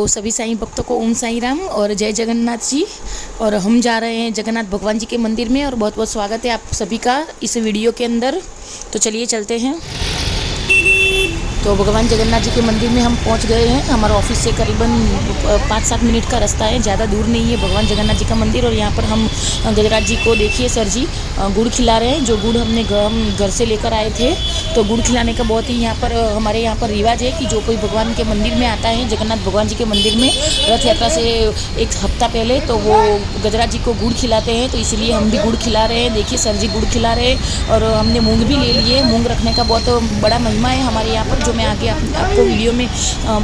सभी साईं भक्तों को ओम साईं राम और जय जगन्नाथ जी। और हम जा रहे हैं जगन्नाथ भगवान जी के मंदिर में और बहुत बहुत स्वागत है आप सभी का इस वीडियो के अंदर। तो चलिए चलते हैं। तो भगवान जगन्नाथ जी के मंदिर में हम पहुंच गए हैं। हमारा ऑफिस से करीबन 5-7 मिनट का रास्ता है, ज़्यादा दूर नहीं है भगवान जगन्नाथ जी का मंदिर। और यहाँ पर हम गजराज जी को देखिए, सर जी गुड़ खिला रहे हैं, जो गुड़ हम घर से लेकर आए थे। तो गुड़ खिलाने का बहुत ही यहाँ पर हमारे यहाँ पर रिवाज है कि जो कोई भगवान के मंदिर में आता है, जगन्नाथ भगवान जी के मंदिर में रथ यात्रा से एक हफ्ता पहले, तो वो गजराज जी को गुड़ खिलाते हैं। तो इसलिए हम भी गुड़ खिला रहे हैं। देखिए सर जी गुड़ खिला रहे हैं और हमने मूंग भी ले लिए। मूंग रखने का बहुत बड़ा महिमा है हमारे यहाँ पर, जो मैं आगे आपको वीडियो में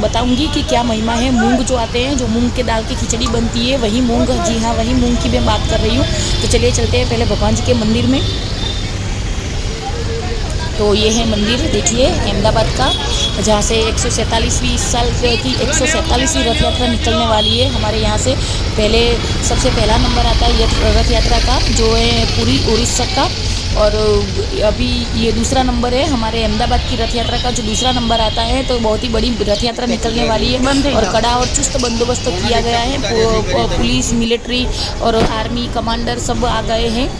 बताऊंगी कि क्या महिमा है। मूंग जो आते हैं, जो मूंग के दाल की खिचड़ी बनती है, वही मूंग, जी हाँ वही मूंग की मैं बात कर रही हूँ। तो चलिए चलते हैं पहले भगवान जी के मंदिर में। तो ये है मंदिर, देखिए अहमदाबाद का, जहाँ से 147वीं साल की 147वीं रथ यात्रा निकलने वाली है हमारे यहाँ से। पहले सबसे पहला नंबर आता है रथ यात्रा का, जो है पूरी उड़ीसा का। और अभी ये दूसरा नंबर है हमारे अहमदाबाद की रथ यात्रा का, जो दूसरा नंबर आता है। तो बहुत ही बड़ी रथ यात्रा निकलने वाली है और कड़ा और चुस्त बंदोबस्त किया गया है। पुलिस, मिलिट्री और आर्मी कमांडर सब आ गए हैं।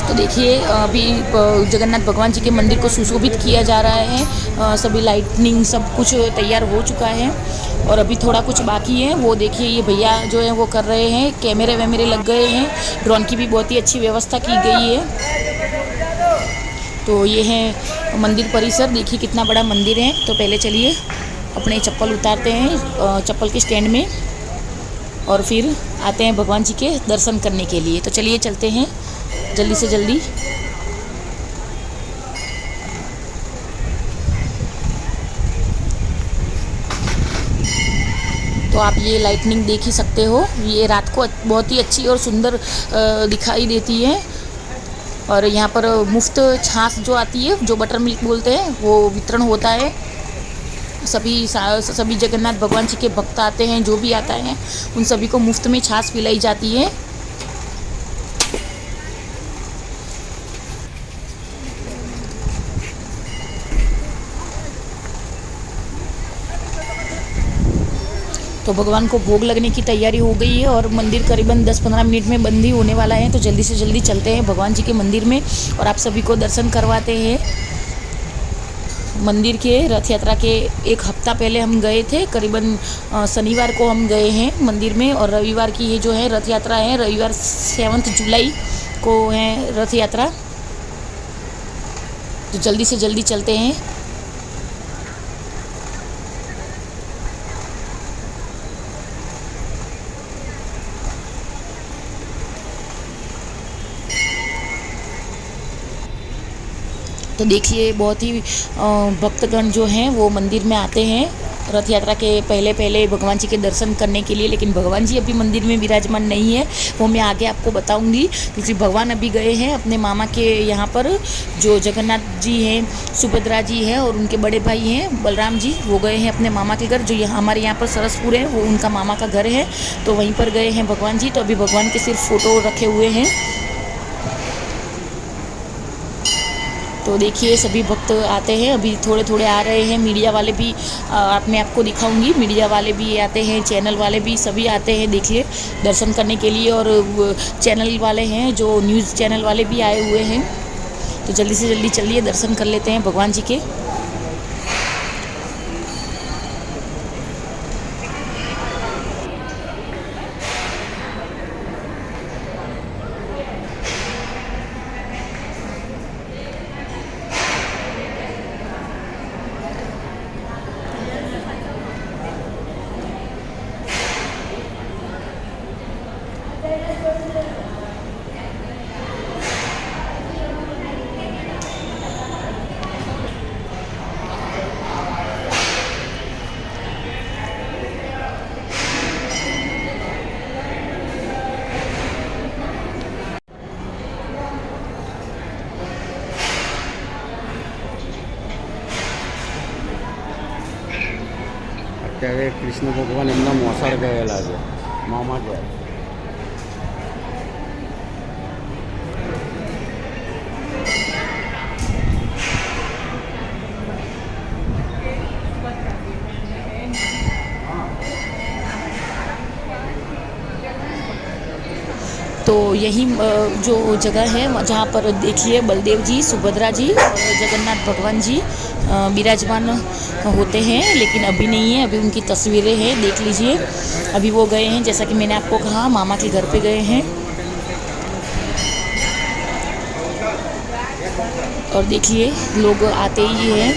तो देखिए अभी जगन्नाथ भगवान जी के मंदिर को सुशोभित किया जा रहा है। सभी लाइटनिंग सब कुछ तैयार हो चुका है और अभी थोड़ा कुछ बाकी है। वो देखिए ये भैया जो है वो कर रहे हैं, कैमरे वैमरे लग गए हैं, ड्रोन की भी बहुत ही अच्छी व्यवस्था की गई है। तो ये है मंदिर परिसर, देखिए कितना बड़ा मंदिर है। तो पहले चलिए अपने चप्पल उतारते हैं चप्पल के स्टैंड में और फिर आते हैं भगवान जी के दर्शन करने के लिए। तो चलिए चलते हैं जल्दी से जल्दी। तो आप ये लाइटनिंग देख ही सकते हो, ये रात को बहुत ही अच्छी और सुंदर दिखाई देती है। और यहाँ पर मुफ्त छाछ जो आती है, जो बटर मिल्क बोलते हैं, वो वितरण होता है। सभी जगन्नाथ भगवान जी के भक्त आते हैं, जो भी आता है उन सभी को मुफ्त में छाछ पिलाई जाती है। तो भगवान को भोग लगने की तैयारी हो गई है और मंदिर करीबन 10-15 मिनट में बंद ही होने वाला है। तो जल्दी से जल्दी चलते हैं भगवान जी के मंदिर में और आप सभी को दर्शन करवाते हैं। मंदिर के रथ यात्रा के एक हफ्ता पहले हम गए थे, करीबन शनिवार को हम गए हैं मंदिर में। और रविवार की ये जो है रथ यात्रा है, रविवार 7 जुलाई को है रथ यात्रा। तो जल्दी से जल्दी चलते हैं। तो देखिए बहुत ही भक्तगण जो हैं वो मंदिर में आते हैं रथ यात्रा के पहले भगवान जी के दर्शन करने के लिए। लेकिन भगवान जी अभी मंदिर में विराजमान नहीं है, वो मैं आगे आपको बताऊंगी। क्योंकि भगवान अभी गए हैं अपने मामा के यहाँ पर, जो जगन्नाथ जी हैं, सुभद्रा जी हैं और उनके बड़े भाई हैं बलराम जी, वो गए हैं अपने मामा के घर, जो हमारे यहाँ पर सरसपुर है, वो उनका मामा का घर है। तो वहीं पर गए हैं भगवान जी। तो अभी भगवान के सिर्फ फ़ोटो रखे हुए हैं। तो देखिए सभी भक्त आते हैं, अभी थोड़े थोड़े आ रहे हैं। मीडिया वाले भी मैं आपको दिखाऊंगी, मीडिया वाले भी आते हैं, चैनल वाले भी सभी आते हैं देखिए दर्शन करने के लिए। और चैनल वाले हैं, जो न्यूज़ चैनल वाले भी आए हुए हैं। तो जल्दी से जल्दी चलिए दर्शन कर लेते हैं भगवान जी के। અત્યારે કૃષ્ણ ભગવાન એમના મોસાળ ગયેલા છે મામા ઘેર. तो यही जो जगह है जहाँ पर देखिए बलदेव जी, सुभद्रा जी और जगन्नाथ भगवान जी विराजमान होते हैं, लेकिन अभी नहीं है, अभी उनकी तस्वीरें हैं, देख लीजिए। अभी वो गए हैं, जैसा कि मैंने आपको कहा, मामा के घर पे गए हैं। और देखिए लोग आते ही हैं।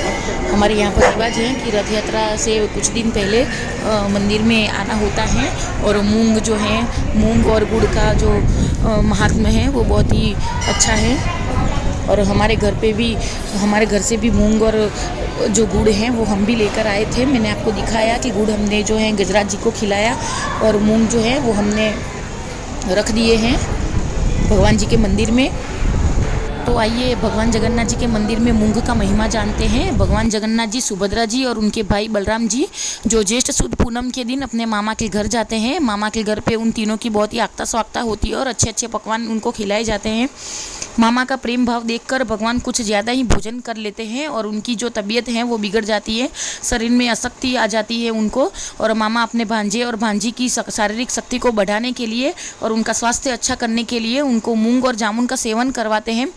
हमारे यहाँ पर रिवाज है कि रथ यात्रा से कुछ दिन पहले मंदिर में आना होता है, और मूंग जो है, मूंग और गुड़ का जो महात्म्य है वो बहुत ही अच्छा है। और हमारे घर से भी मूंग और जो गुड़ है वो हम भी लेकर आए थे। मैंने आपको दिखाया कि गुड़ हमने जो है गजराज जी को खिलाया, और मूंग जो है वो हमने रख दिए हैं भगवान जी के मंदिर में। तो आइए भगवान जगन्नाथ जी के मंदिर में मूंग का महिमा जानते हैं। भगवान जगन्नाथ जी, सुभद्रा जी और उनके भाई बलराम जी जो ज्येष्ठ सुद पूनम के दिन अपने मामा के घर जाते हैं, मामा के घर पे उन तीनों की बहुत ही आक्ता स्वागता होती है और अच्छे अच्छे पकवान उनको खिलाए जाते हैं। मामा का प्रेम भाव देखकर भगवान कुछ ज़्यादा ही भोजन कर लेते हैं और उनकी जो तबीयत है वो बिगड़ जाती है, शरीर में अशक्ति आ जाती है उनको। और मामा अपने भांजे और भांजी की शारीरिक शक्ति को बढ़ाने के लिए और उनका स्वास्थ्य अच्छा करने के लिए उनको मूंग और जामुन का सेवन करवाते हैं।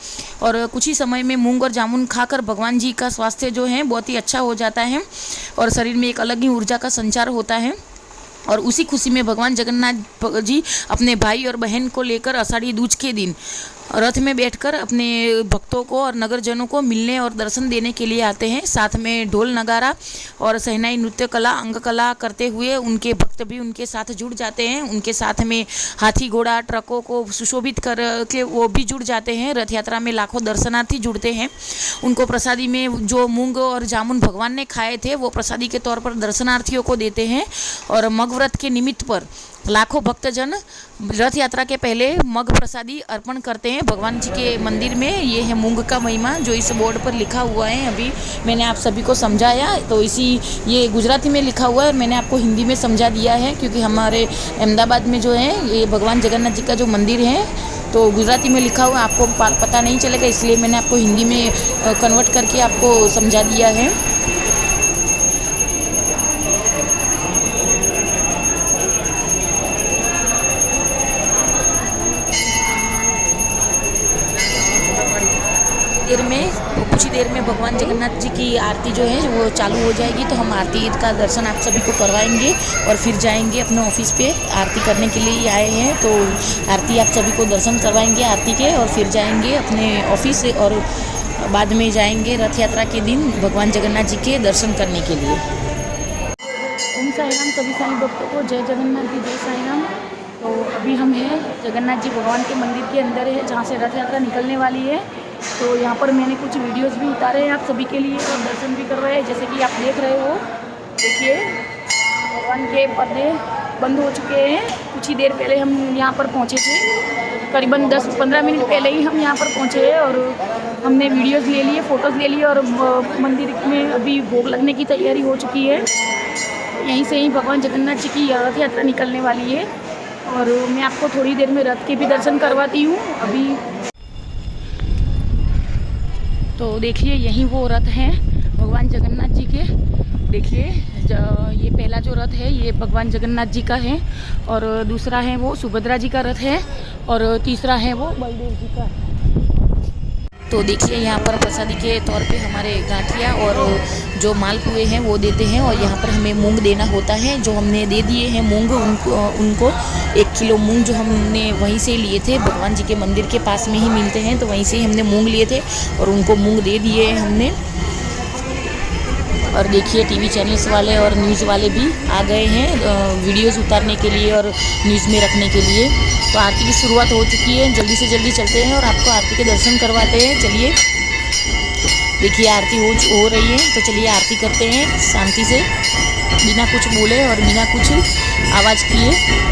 और कुछ ही समय में मूंग और जामुन खाकर भगवान जी का स्वास्थ्य जो है बहुत ही अच्छा हो जाता है और शरीर में एक अलग ही ऊर्जा का संचार होता है। और उसी खुशी में भगवान जगन्नाथ जी अपने भाई और बहन को लेकर आषाढ़ी दूज के दिन रथ में बैठकर अपने भक्तों को और नगरजनों को मिलने और दर्शन देने के लिए आते हैं। साथ में ढोल नगारा और शहनाई नृत्य कला, अंग कला करते हुए उनके भक्त भी उनके साथ जुड़ जाते हैं। उनके साथ में हाथी घोड़ा ट्रकों को सुशोभित कर के वो भी जुड़ जाते हैं। रथ यात्रा में लाखों दर्शनार्थी जुड़ते हैं। उनको प्रसादी में जो मूंग और जामुन भगवान ने खाए थे वो प्रसादी के तौर पर दर्शनार्थियों को देते हैं। और मग व्रत के निमित्त पर लाखों भक्तजन रथ यात्रा के पहले मग प्रसादी अर्पण करते हैं भगवान जी के मंदिर में। ये है मूंग का महिमा जो इस बोर्ड पर लिखा हुआ है। अभी मैंने आप सभी को समझाया, तो ये गुजराती में लिखा हुआ है, मैंने आपको हिंदी में समझा दिया है, क्योंकि हमारे अहमदाबाद में जो है ये भगवान जगन्नाथ जी का जो मंदिर है तो गुजराती में लिखा हुआ, आपको पता नहीं चलेगा, इसलिए मैंने आपको हिंदी में कन्वर्ट करके आपको समझा दिया है। कुछ ही देर में भगवान जगन्नाथ जी की आरती जो है वो चालू हो जाएगी, तो हम आरती का दर्शन आप सभी को करवाएंगे और फिर जाएंगे अपने ऑफिस पे। आरती करने के लिए आए हैं, तो आरती आप सभी को दर्शन करवाएंगे आरती के, और फिर जाएंगे अपने ऑफिस और बाद में जाएंगे रथ यात्रा के दिन भगवान जगन्नाथ जी के दर्शन करने के लिए। ओम साई राम सभी साईं भक्तों को जय जगन्नाथ जी, जय साई राम। तो अभी हम हैं जगन्नाथ जी भगवान के मंदिर के अंदर है, जहाँ से रथ यात्रा निकलने वाली है। तो यहाँ पर मैंने कुछ वीडियोस भी उतारे हैं आप सभी के लिए और दर्शन भी करवाए हैं, जैसे कि आप देख रहे हो। देखिए भगवान के पर्दे बंद हो चुके हैं। कुछ ही देर पहले हम यहाँ पर पहुँचे थे, करीबन 10-15 मिनट पहले ही हम यहाँ पर पहुँचे हैं और हमने वीडियोस ले लिए, फ़ोटोज़ ले लिए और मंदिर में अभी भोग लगने की तैयारी हो चुकी है। यहीं से ही भगवान जगन्नाथ जी की रथ यात्रा निकलने वाली है और मैं आपको थोड़ी देर में रथ के भी दर्शन करवाती हूँ अभी। तो देखिए यही वो रथ हैं भगवान जगन्नाथ जी के। देखिए ये पहला जो रथ है ये भगवान जगन्नाथ जी का है, और दूसरा है वो सुभद्रा जी का रथ है, और तीसरा है वो बलदेव जी का है। तो देखिए यहाँ पर प्रसादी के तौर पे हमारे गांठिया और जो मालपुए हैं वो देते हैं, और यहाँ पर हमें मूंग देना होता है, जो हमने दे दिए हैं मूंग उनको 1 किलो मूंग जो हमने वहीं से लिए थे, भगवान जी के मंदिर के पास में ही मिलते हैं, तो वहीं से ही हमने मूंग लिए थे और उनको मूंग दे दिए हैं हमने। और देखिए टीवी चैनल्स वाले और न्यूज़ वाले भी आ गए हैं वीडियोस उतारने के लिए और न्यूज़ में रखने के लिए। तो आरती की शुरुआत हो चुकी है, जल्दी से जल्दी चलते हैं और आपको आरती के दर्शन करवाते हैं। चलिए देखिए आरती हो रही है, तो चलिए आरती करते हैं शांति से, बिना कुछ बोले और बिना कुछ आवाज़ किए।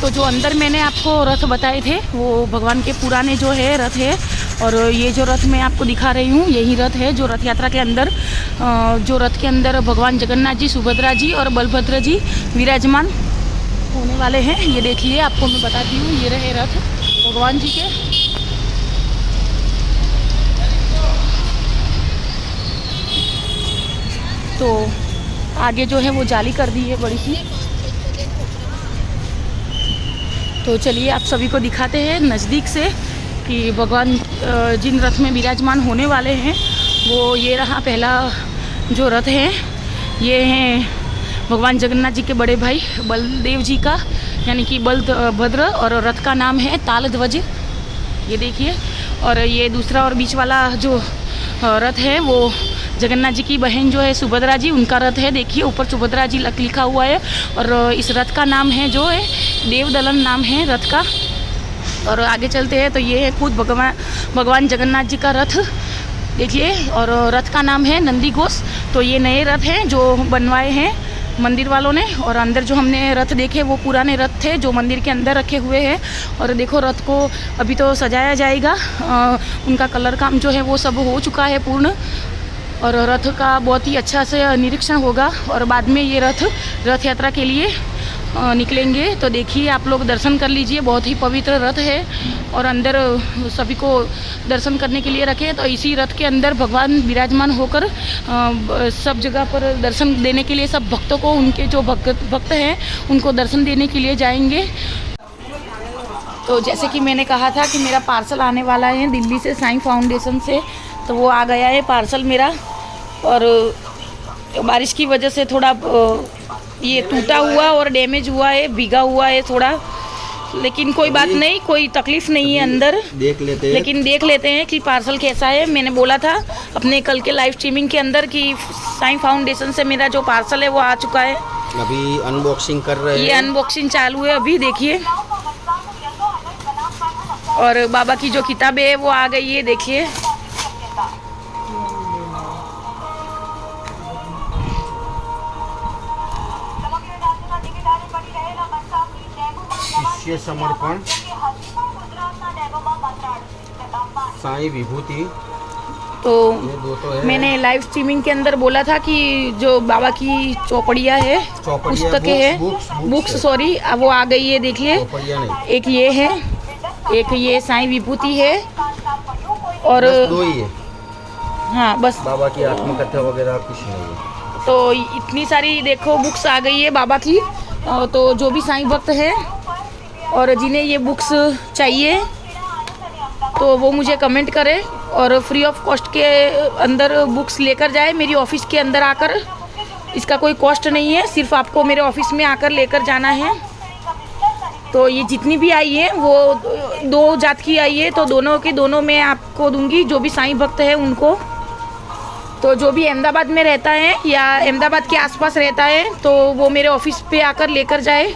तो जो अंदर मैंने आपको रथ बताए थे वो भगवान के पुराने जो है रथ है, और ये जो रथ मैं आपको दिखा रही हूँ यही रथ है जो रथ यात्रा के अंदर जो रथ के अंदर भगवान जगन्नाथ जी, सुभद्रा जी और बलभद्र जी विराजमान होने वाले हैं। ये देखिए, आपको मैं बताती हूँ, ये रहे रथ भगवान जी के। तो आगे जो है वो जाली कर दी है बड़ी सी। तो चलिए आप सभी को दिखाते हैं नज़दीक से कि भगवान जिन रथ में विराजमान होने वाले हैं वो ये रहा पहला जो रथ है, ये हैं भगवान जगन्नाथ जी के बड़े भाई बलदेव जी का, यानी कि बलभद्र, और रथ का नाम है तालध्वज, ये देखिए। और ये दूसरा और बीच वाला जो रथ है वो जगन्नाथ जी की बहन जो है सुभद्रा जी, उनका रथ है, देखिए ऊपर सुभद्रा जी लिखा हुआ है। और इस रथ का नाम है जो है देवदलन नाम है रथ का। और आगे चलते हैं तो ये है खुद भगवान जगन्नाथ जी का रथ, देखिए। और रथ का नाम है नंदी घोष। तो ये नए रथ हैं जो बनवाए हैं मंदिर वालों ने, और अंदर जो हमने रथ देखे वो पुराने रथ थे जो मंदिर के अंदर रखे हुए हैं। और देखो रथ को अभी तो सजाया जाएगा, उनका कलर काम जो है वो सब हो चुका है पूर्ण, और रथ का बहुत ही अच्छा से निरीक्षण होगा और बाद में ये रथ यात्रा के लिए निकलेंगे। तो देखिए आप लोग दर्शन कर लीजिए, बहुत ही पवित्र रथ है और अंदर सभी को दर्शन करने के लिए रखे। तो इसी रथ के अंदर भगवान विराजमान होकर सब जगह पर दर्शन देने के लिए सब भक्तों को, उनके जो भक्त हैं उनको दर्शन देने के लिए जाएंगे। तो जैसे कि मैंने कहा था कि मेरा पार्सल आने वाला है दिल्ली से साईं फाउंडेशन से, तो वो आ गया है पार्सल मेरा। और बारिश की वजह से थोड़ा ये टूटा हुआ और डैमेज हुआ है, भीगा हुआ है थोड़ा, लेकिन कोई बात नहीं, कोई तकलीफ नहीं है अंदर। देख लेते हैं कि पार्सल कैसा है। मैंने बोला था अपने कल के लाइव स्ट्रीमिंग के अंदर कि साईं फाउंडेशन से मेरा जो पार्सल है वो आ चुका है। अभी अनबॉक्सिंग कर रहे हैं, ये अनबॉक्सिंग चालू है अभी, देखिए। और बाबा की जो किताबें है वो आ गई है, देखिए। शिष्य समर्पण साईं विभूति। तो मैंने लाइव स्ट्रीमिंग के अंदर बोला था कि जो बाबा की चौपड़ियाँ है, पुस्तकें हैं, बुक्स सॉरी, वो आ गई है, देखिए। एक ये है, एक ये साईं विभूति है, और दो ही है। हाँ बस, बाबा की आत्मकथा वगैरह कुछ नहीं है। तो इतनी सारी देखो बुक्स आ गई है बाबा की। तो जो भी साईं भक्त हैं और जिन्हें ये बुक्स चाहिए तो वो मुझे कमेंट करें और फ्री ऑफ कॉस्ट के अंदर बुक्स लेकर जाए मेरी ऑफिस के अंदर आकर। इसका कोई कॉस्ट नहीं है, सिर्फ आपको मेरे ऑफिस में आकर लेकर जाना है। तो ये जितनी भी आई है वो 2 जात की आई है, तो दोनों के दोनों मैं आपको दूंगी, जो भी साईं भक्त है उनको। तो जो भी अहमदाबाद में रहता है या अहमदाबाद के आसपास रहता है तो वो मेरे ऑफिस पे आकर लेकर जाए।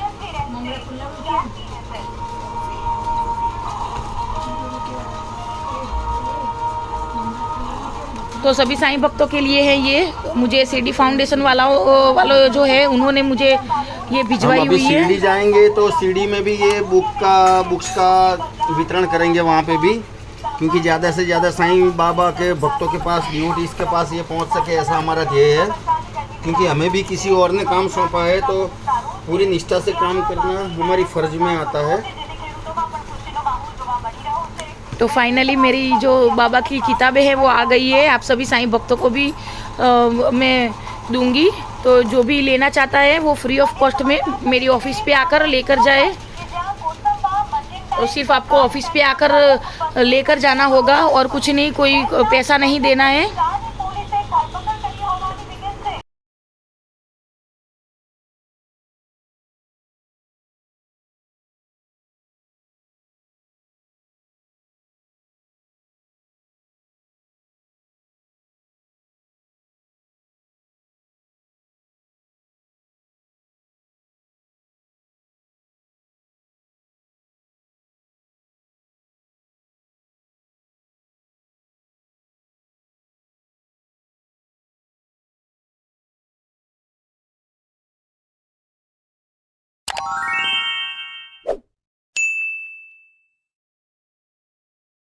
तो सभी साईं भक्तों के लिए है ये। मुझे सीडी फाउंडेशन वालों जो है उन्होंने मुझे ये भिजवाई हुई है। सीडी जाएंगे तो सीडी में भी ये बुक्स का वितरण करेंगे वहाँ पे भी, क्योंकि ज़्यादा से ज़्यादा साईं बाबा के भक्तों के पास, डिवोटीज के पास ये पहुँच सके, ऐसा हमारा ध्येय है। क्योंकि हमें भी किसी और ने काम सौंपा है तो पूरी निष्ठा से काम करना हमारी फर्ज में आता है। तो फाइनली मेरी जो बाबा की किताबें हैं वो आ गई है, आप सभी साईं भक्तों को भी मैं दूंगी। तो जो भी लेना चाहता है वो फ्री ऑफ कॉस्ट में मेरी ऑफिस पे आकर लेकर जाए, और सिर्फ आपको ऑफिस पे आकर लेकर जाना होगा और कुछ नहीं, कोई पैसा नहीं देना है।